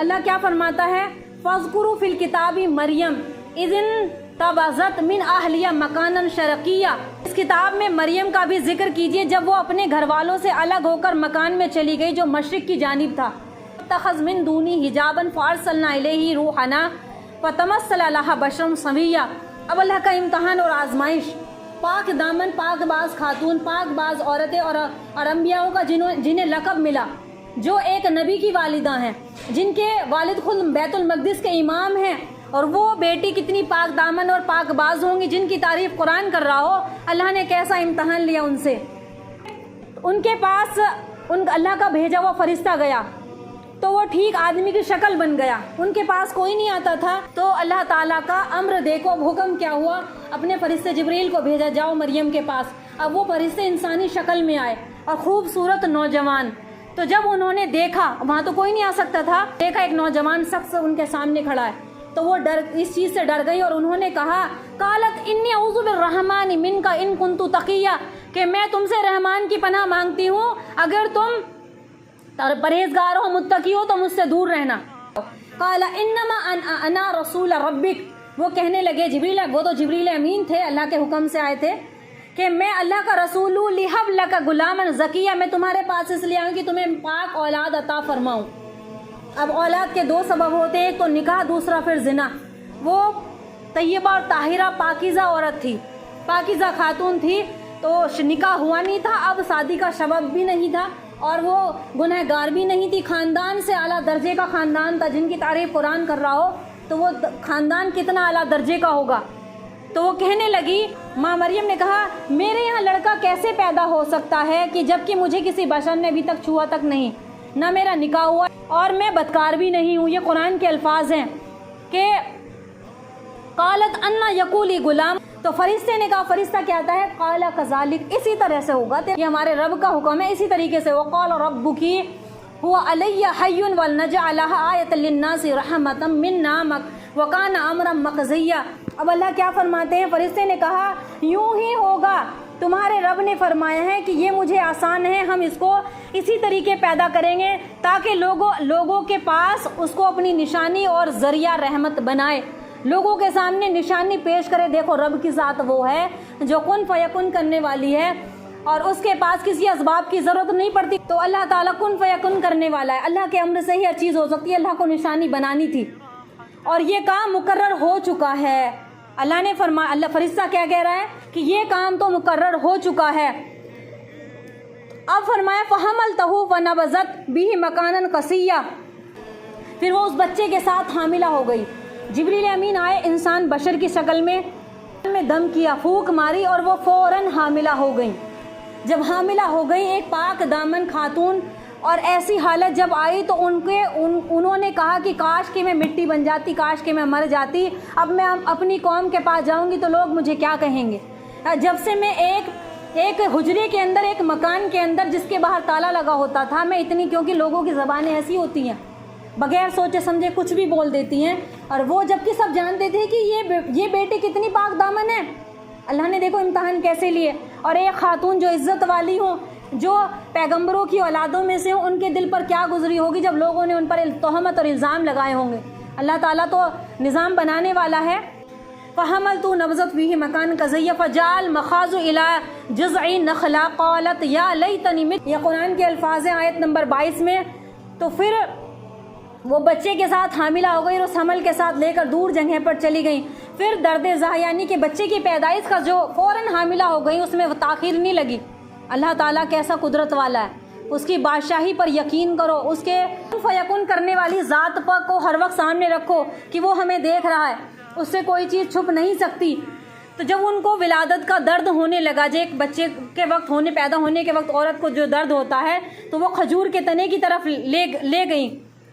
اللہ کیا فرماتا ہے، فَاذْكُرُوا فِي الْكِتَابِ مریم اِذٍ تَبَذَتْ مِنْ أَهْلِهَا مَكَانًا شَرْقِيًّا، اس کتاب میں مریم کا بھی ذکر کیجئے جب وہ اپنے گھر والوں سے الگ ہو کر مکان میں چلی گئی جو مشرق کی جانب تھا۔ اتخذ من دونی حجابا فارسلنا الیہ روحنا فتمثل لها بشرا سویا۔ اب اللہ کا امتحان اور آزمائش، پاک دامن پاک باز خاتون، پاک باز عورتیں اور انبیاء کا جنہیں لقب ملا، جو ایک نبی کی والدہ ہیں، جن کے والد خود بیت المقدس کے امام ہیں، اور وہ بیٹی کتنی پاک دامن اور پاک باز ہوں گی جن کی تعریف قرآن کر رہا ہو۔ اللہ نے کیسا امتحان لیا ان سے، ان کے پاس اللہ کا بھیجا ہوا فرشتہ گیا تو وہ ٹھیک آدمی کی شکل بن گیا، ان کے پاس کوئی نہیں آتا تھا، تو اللہ تعالیٰ کا امر دیکھو، حکم کیا ہوا، اپنے فرشتے جبریل کو بھیجا، جاؤ مریم کے پاس۔ اب وہ فرشتے انسانی شکل میں آئے اور خوبصورت نوجوان، تو جب انہوں نے دیکھا، وہاں تو کوئی نہیں آ سکتا تھا، دیکھا ایک نوجوان شخص ان کے سامنے کھڑا ہے، تو وہ اس چیز سے ڈر گئی اور انہوں نے کہا، قالت انی اعوذ بالرحمن منک ان کنت تقیہ، کہ میں تم سے رحمان کی پناہ مانگتی ہوں، اگر تم پرہیزگار ہو، متقی ہو تو مجھ سے دور رہنا۔ قال انما انا رسول ربک، وہ کہنے لگے جبریل، وہ تو جبریل امین تھے، اللہ کے حکم سے آئے تھے کہ میں اللہ کا رسول ہوں، لہب لک غلاما زکیہ، میں تمہارے پاس اس لیے آؤں کہ تمہیں پاک اولاد عطا فرماؤں۔ اب اولاد کے دو سبب ہوتے ہیں، ایک تو نکاح، دوسرا پھر زنا۔ وہ طیبہ اور طاہرہ پاکیزہ عورت تھی، پاکیزہ خاتون تھی، تو نکاح ہوا نہیں تھا، اب شادی کا سبب بھی نہیں تھا، اور وہ گنہگار بھی نہیں تھی، خاندان سے اعلیٰ درجے کا خاندان تھا، جن کی تعریف قرآن کر رہا ہو تو وہ خاندان کتنا اعلیٰ درجے کا ہوگا۔ تو وہ کہنے لگی، ماں مریم نے کہا، میرے یہاں لڑکا کیسے پیدا ہو سکتا ہے کہ جبکہ مجھے کسی بشر نے ابھی تک چھوا تک نہیں، نہ میرا نکاح ہوا اور میں بدکار بھی نہیں ہوں۔ یہ قرآن کے الفاظ ہیں کہ قالت انا یقولی غلام، تو فرشتے نے کہا، فرشتہ کیا آتا ہے، قال کذالک، اسی طرح سے ہوگا، یہ ہمارے رب کا حکم ہے، اسی طریقے سے۔ وقال ربک هو علی حی ولنجعلها آیۃ للناس رحمۃ منا وکان امرا مقضیا۔ اب اللہ کیا فرماتے ہیں، فرشتے نے کہا یوں ہی ہوگا، تمہارے رب نے فرمایا ہے کہ یہ مجھے آسان ہے، ہم اس کو اسی طریقے پیدا کریں گے تاکہ لوگوں کے پاس اس کو اپنی نشانی اور ذریعہ رحمت بنائے، لوگوں کے سامنے نشانی پیش کرے، دیکھو رب کی ذات وہ ہے جو کن فیکن کرنے والی ہے اور اس کے پاس کسی اسباب کی ضرورت نہیں پڑتی، تو اللہ تعالیٰ کن فیکن کرنے والا ہے، اللہ کے امر سے ہی ہر چیز ہو سکتی ہے، اللہ کو نشانی بنانی تھی اور یہ کام مقرر ہو چکا ہے۔ اللہ نے فرمایا، اللہ فرشتہ کیا کہہ رہا ہے کہ یہ کام تو مقرر ہو چکا ہے۔ اب فرمایا فَحَمَلْتَهُ فَنَبَذَتْ بِهِ مَكَانًا قَصِيًّا، پھر وہ اس بچے کے ساتھ حاملہ ہو گئی۔ جبریل امین آئے انسان بشر کی شکل میں دم کیا، پھونک ماری اور وہ فوراً حاملہ ہو گئی۔ جب حاملہ ہو گئی ایک پاک دامن خاتون، اور ایسی حالت جب آئی تو انہوں نے کہا کہ کاش کہ میں مٹی بن جاتی، کاش کہ میں مر جاتی، اب میں اپنی قوم کے پاس جاؤں گی تو لوگ مجھے کیا کہیں گے۔ جب سے میں ایک حجرے کے اندر، ایک مکان کے اندر جس کے باہر تالا لگا ہوتا تھا، میں اتنی، کیونکہ لوگوں کی زبانیں ایسی ہوتی ہیں، بغیر سوچے سمجھے کچھ بھی بول دیتی ہیں، اور وہ جبکہ سب جانتے تھے کہ یہ بیٹی کتنی پاک دامن ہے۔ اللہ نے دیکھو امتحان کیسے لیے، اور ایک خاتون جو عزت والی ہوں، جو پیغمبروں کی اولادوں میں سے ہوں، ان کے دل پر کیا گزری ہوگی جب لوگوں نے ان پر تہمت اور الزام لگائے ہوں گے۔ اللہ تعالیٰ تو نظام بنانے والا ہے۔ فَحَمَلْتُ نَبَذَتْ بِهِ مَكَانًا قَصِيًّا فَجَعَلَ الْمَخَاضُ إِلَى جِذْعِ النَّخْلَةِ قَالَتْ يَا لَيْتَنِي مِتُّ، یہ قرآن کے الفاظ ہیں آیت نمبر 22 میں۔ تو پھر وہ بچے کے ساتھ حاملہ ہو گئی اور اس حمل کے ساتھ لے کر دور جگہ پر چلی گئی۔ پھر درد زا، یعنی کہ بچے کی پیدائش کا جو فوراً حاملہ ہو گئی، اس میں تاخیر نہیں لگی۔ اللہ تعالیٰ کیسا قدرت والا ہے، اس کی بادشاہی پر یقین کرو، اس کے فیکن کرنے والی ذات پر کو ہر وقت سامنے رکھو کہ وہ ہمیں دیکھ رہا ہے، اس سے کوئی چیز چھپ نہیں سکتی۔ تو جب ان کو ولادت کا درد ہونے لگا، جو ایک بچے کے وقت پیدا ہونے کے وقت عورت کو جو درد ہوتا ہے، تو وہ کھجور کے تنے کی طرف لے گئیں،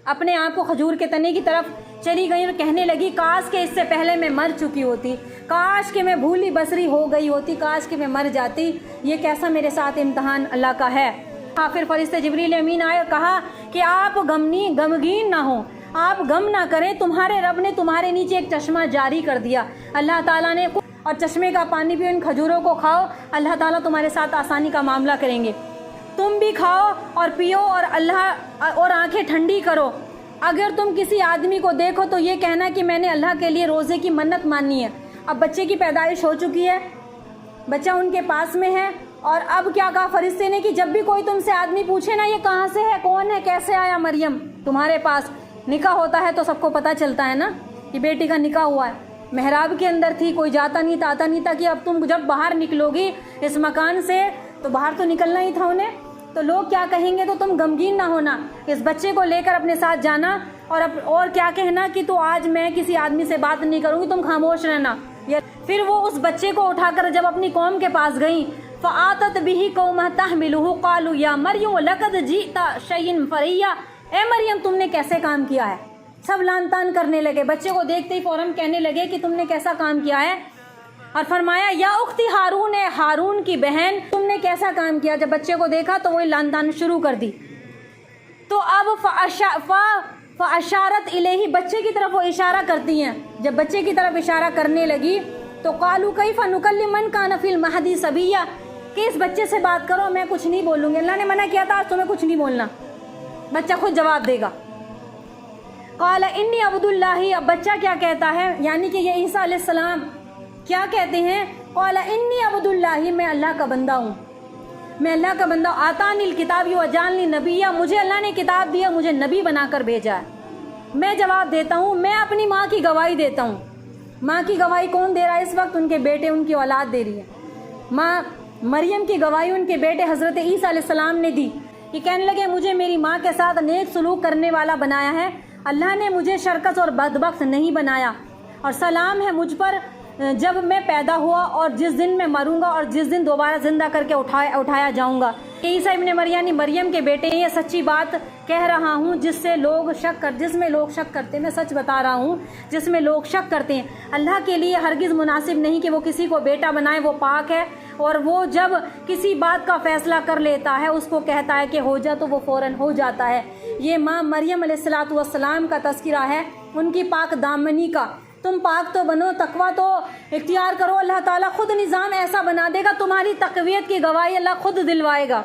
اپنے آپ کو کھجور کے تنے کی طرف چلی گئی اور کہنے لگی کاش کہ اس سے پہلے میں مر چکی ہوتی، کاش کہ میں بھولی بسری ہو گئی ہوتی، کاش کہ میں مر جاتی، یہ کیسا میرے ساتھ امتحان اللہ کا ہے۔ پھر فرشتے جبریل امین آئے اور کہا کہ آپ غمگین نہ ہوں، آپ غم نہ کریں، تمہارے رب نے تمہارے نیچے ایک چشمہ جاری کر دیا، اللہ تعالیٰ نے، اور چشمے کا پانی پیو، ان کھجوروں کو کھاؤ، اللہ تعالیٰ تمہارے ساتھ آسانی کا معاملہ کریں گے، تم بھی کھاؤ اور پیو اور آنکھیں ٹھنڈی کرو، اگر تم کسی آدمی کو دیکھو تو یہ کہنا کہ میں نے اللہ کے لیے روزے کی منت مانی ہے۔ اب بچے کی پیدائش ہو چکی ہے، بچہ ان کے پاس میں ہے، اور اب کیا کہا فرشتے نے کہ جب بھی کوئی تم سے آدمی پوچھے نا یہ کہاں سے ہے، کون ہے، کیسے آیا مریم تمہارے پاس، نکاح ہوتا ہے تو سب کو پتہ چلتا ہے نا کہ بیٹی کا نکاح ہوا ہے، محراب کے اندر تھی، کوئی جاتا نہیں تھا آتا نہیں تھا، کہ اب تم جب باہر نکلو گی اس مکان سے تو باہر تو نکلنا ہی تھا انہیں، تو لوگ کیا کہیں گے، تو تم غمگین نہ ہونا، اس بچے کو لے کر اپنے ساتھ جانا، اور کیا کہنا کہ تو آج میں کسی آدمی سے بات نہیں کروں گی، تم خاموش رہنا۔ پھر وہ اس بچے کو اٹھا کر جب اپنی قوم کے پاس گئیں، فآتت بہ قومہ تحملہ قالوا یا مریم لقد جئت شیئا فریا، اے مریم تم نے کیسے کام کیا ہے، سب لان تان کرنے لگے، بچے کو دیکھتے ہی فوراً کہنے لگے کہ تم نے کیسا کام کیا ہے، اور فرمایا یا اختی ہارون، ہے ہارون کی بہن، تم نے کیسا کام کیا۔ جب بچے کو دیکھا تو وہی لان تان شروع کر دی، تو اب فاشارت الیہ، بچے کی طرف وہ اشارہ کرتی ہیں، جب بچے کی طرف اشارہ کرنے لگی تو قالوا کیف نکلم من کان فی المہدی صبیا، کہ اس بچے سے بات کرو، میں کچھ نہیں بولوں گی، اللہ نے منع کیا تھا آج تمہیں کچھ نہیں بولنا، بچہ خود جواب دے گا۔ قال انی عبد اللہ، اب بچہ کیا کہتا ہے، یعنی کہ یہ عیسیٰ علیہ السلام کیا کہتے ہیں، قال انی عبد اللہ، میں اللہ کا بندہ ہوں، میں اللہ کا بندہ، آتانی الکتاب وجعلنی نبیا، مجھے اللہ نے کتاب دیا، مجھے نبی بنا کر بھیجا ہے۔ میں جواب دیتا ہوں، میں اپنی ماں کی گواہی دیتا ہوں۔ ماں کی گواہی کون دے رہا ہے اس وقت؟ ان کے بیٹے، ان کی اولاد دے رہی ہے۔ ماں مریم کی گواہی ان کے بیٹے حضرت عیسیٰ علیہ السلام نے دی، یہ کہنے لگے مجھے میری ماں کے ساتھ نیک سلوک کرنے والا بنایا ہے، اللہ نے مجھے شرکت اور بدبخت نہیں بنایا، اور سلام ہے مجھ پر جب میں پیدا ہوا اور جس دن میں مروں گا اور جس دن دوبارہ زندہ کر کے اٹھایا جاؤں گا۔ عیسیٰ ابن مریم کے بیٹے، یہ سچی بات کہہ رہا ہوں جس میں لوگ شک کرتے ہیں، میں سچ بتا رہا ہوں جس میں لوگ شک کرتے ہیں، اللہ کے لیے ہرگز مناسب نہیں کہ وہ کسی کو بیٹا بنائے، وہ پاک ہے، اور وہ جب کسی بات کا فیصلہ کر لیتا ہے اس کو کہتا ہے کہ ہو جا تو وہ فوراً ہو جاتا ہے۔ یہ ماں مریم علیہ السلام کا تذکرہ ہے، ان کی پاک دامنی کا۔ تم پاک تو بنو، تقویٰ تو اختیار کرو، اللہ تعالیٰ خود نظام ایسا بنا دے گا، تمہاری تقویت کی گواہی اللہ خود دلوائے گا۔